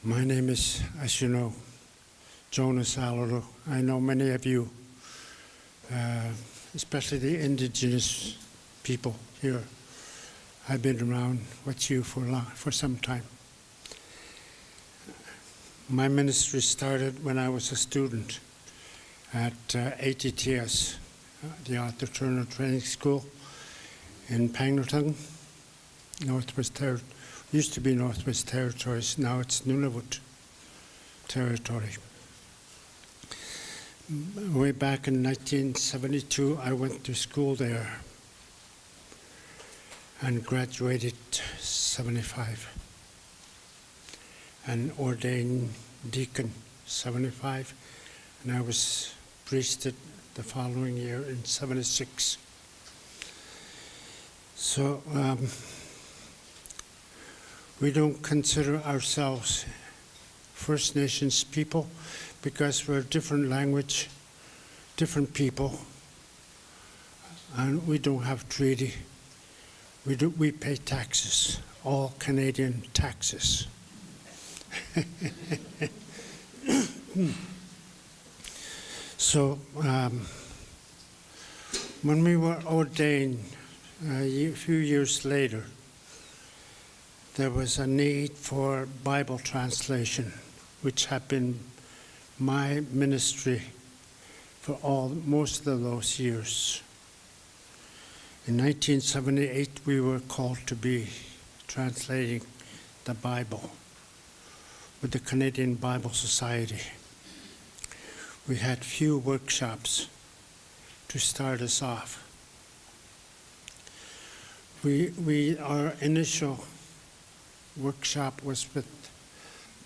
My name is, as you know, Jonas Allooloo. I know many of you, especially the Indigenous people here. I've been around with you for some time. My ministry started when I was a student at ATTS, the Arthur Turner Training School in Pangnirtung, Northwest Territory. Used to be Northwest Territories, now it's Nunavut Territory. Way back in 1972, I went to school there and graduated 75 and ordained deacon 75, and I was priested the following year in 76. So we don't consider ourselves First Nations people because we're a different language, different people, and we don't have treaty. We pay taxes, all Canadian taxes. So when we were ordained a few years later, there was a need for Bible translation, which had been my ministry for most of those years. In 1978, we were called to be translating the Bible with the Canadian Bible Society. We had few workshops to start us off. Our initial workshop was with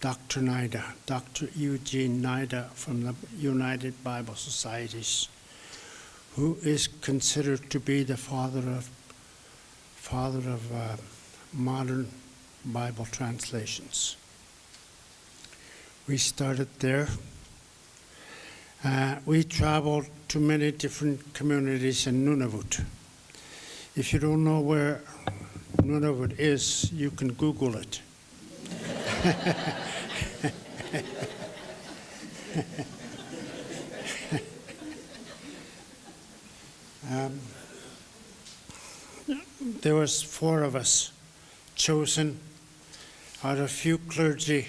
Dr. Nida, Dr. Eugene Nida from the United Bible Societies, who is considered to be the father of modern Bible translations. We started there. We traveled to many different communities in Nunavut. If you don't know where Nunavut is, you can Google it. There was 4 of us chosen out of few clergy,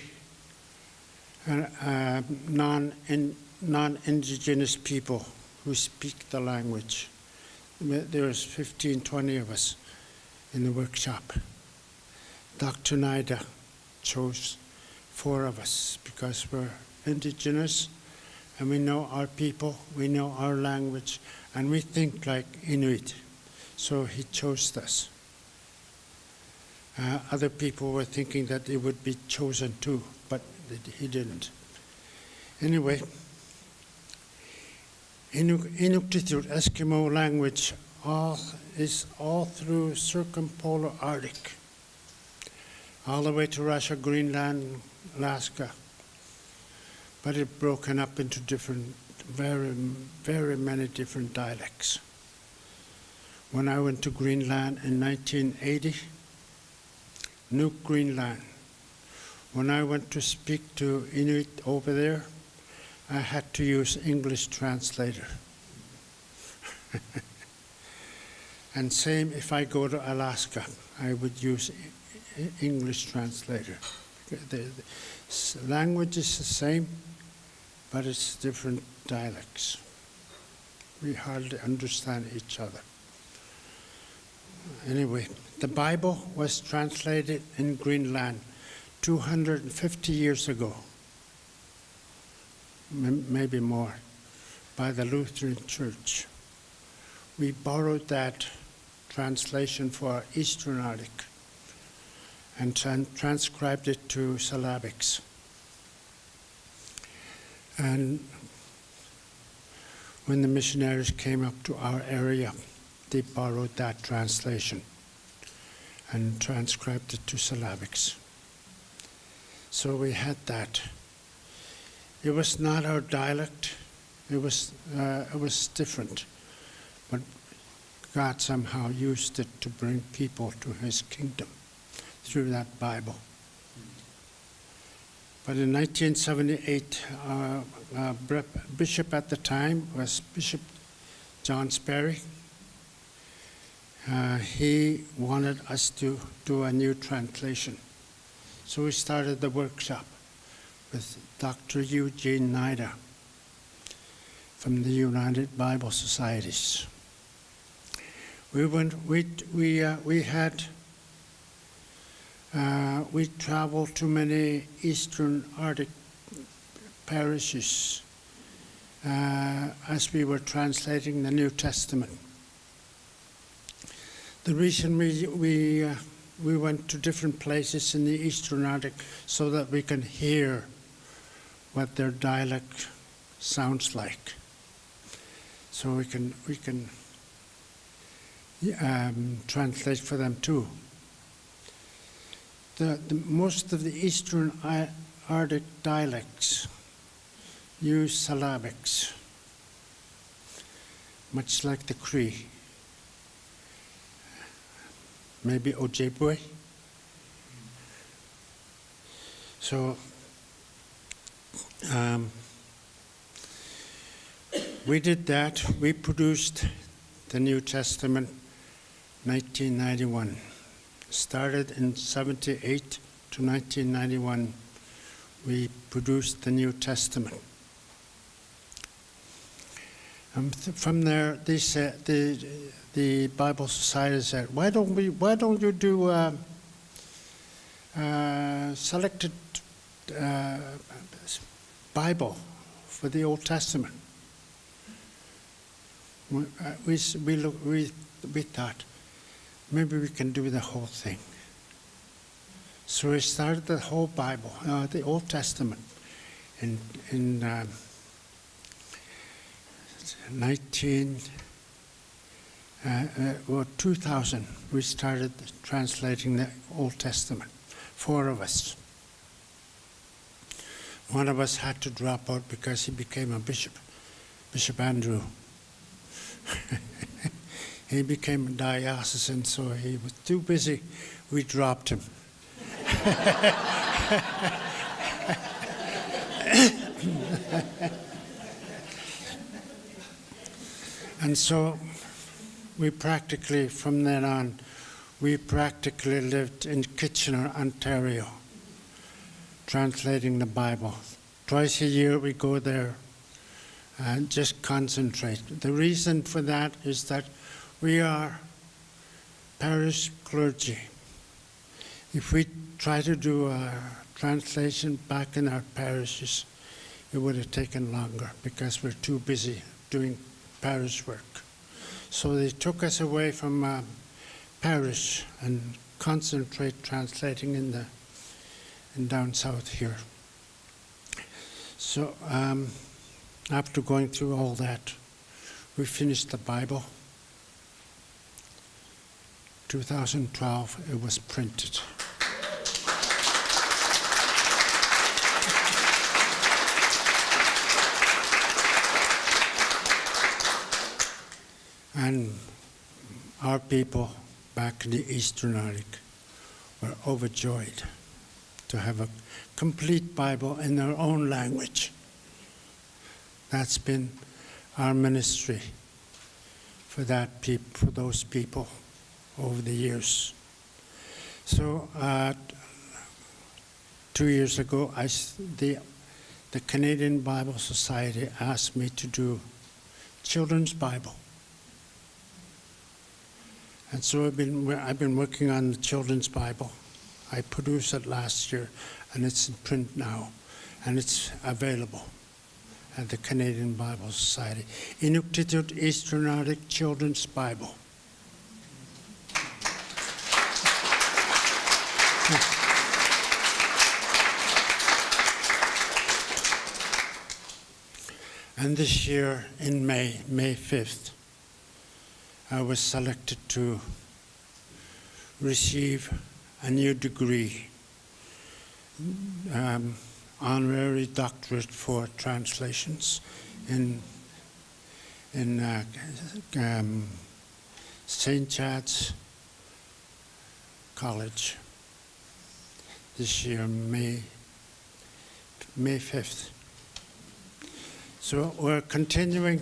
non-Indigenous people who speak the language. There was 15, 20 of us in the workshop. Dr. Nida chose 4 of us because we're Indigenous and we know our people, we know our language, and we think like Inuit. So he chose us. Other people were thinking that they would be chosen too, but he didn't. Anyway, Inuktitut Eskimo language is all through circumpolar Arctic, all the way to Russia, Greenland, Alaska. But it's broken up into different, very, very many different dialects. When I went to Greenland in 1980, Nuuk, Greenland, when I went to speak to Inuit over there, I had to use English translator. And same if I go to Alaska, I would use English translator. The language is the same, but it's different dialects. We hardly understand each other. Anyway, the Bible was translated in Greenland 250 years ago, maybe more, by the Lutheran Church. We borrowed that translation for our Eastern Arctic and transcribed it to syllabics. And when the missionaries came up to our area, they borrowed that translation and transcribed it to syllabics. So we had that. It was not our dialect. It was different, but God somehow used it to bring people to His kingdom through that Bible. But in 1978, bishop at the time was Bishop John Sperry. He wanted us to do a new translation. So we started the workshop with Dr. Eugene Nida from the United Bible Societies. We traveled to many Eastern Arctic parishes as we were translating the New Testament. The reason we went to different places in the Eastern Arctic so that we can hear what their dialect sounds like. So we can translate for them too. Most of the Eastern Arctic dialects use syllabics, much like the Cree. Maybe Ojibwe. So we did that. We produced the New Testament 1991. Started in 78 to 1991. We produced the New Testament. From there, they said, the Bible Society said, why don't you do selected Bible for the Old Testament? We thought maybe we can do the whole thing. So we started the whole Bible, the Old Testament, in 2000, we started translating the Old Testament, 4 of us. One of us had to drop out because he became a bishop, Bishop Andrew. He became a diocesan, so he was too busy. We dropped him. And so we practically, from then on, we practically lived in Kitchener, Ontario, translating the Bible. Twice a year we go there and just concentrate. The reason for that is that we are parish clergy. If we try to do a translation back in our parishes, it would have taken longer because we're too busy doing parish work. So they took us away from parish and concentrate translating in down south here. So after going through all that, we finished the Bible. 2012, it was printed. And our people back in the Eastern Arctic were overjoyed to have a complete Bible in their own language. That's been our ministry for those people over the years. So 2 years ago, the Canadian Bible Society asked me to do children's Bible. And so I've been working on the children's Bible. I produced it last year, and it's in print now, and it's available at the Canadian Bible Society. Iqaluit Eastern Arctic Children's Bible. And this year, in May 5th, I was selected to receive a new degree, honorary doctorate for translations in St. Chad's College this year, May May 5th. So we're continuing.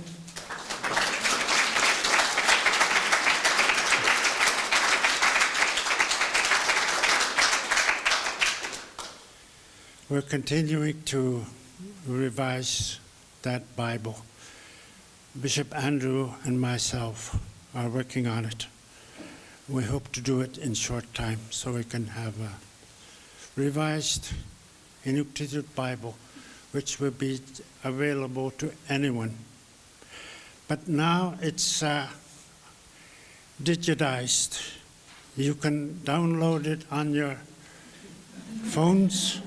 We're continuing to revise that Bible. Bishop Andrew and myself are working on it. We hope to do it in short time so we can have a revised Iqaluit Bible, which will be available to anyone. But now it's digitized. You can download it on your phones,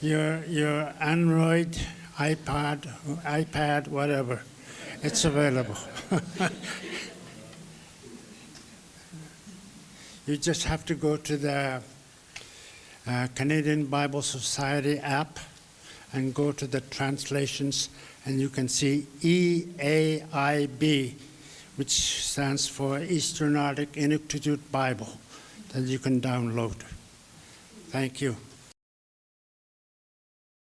your Android, iPad, whatever. It's available. You just have to go to the Canadian Bible Society app and go to the translations, and you can see EAIB, which stands for Eastern Arctic Iqaluit Bible, that you can download. Thank you.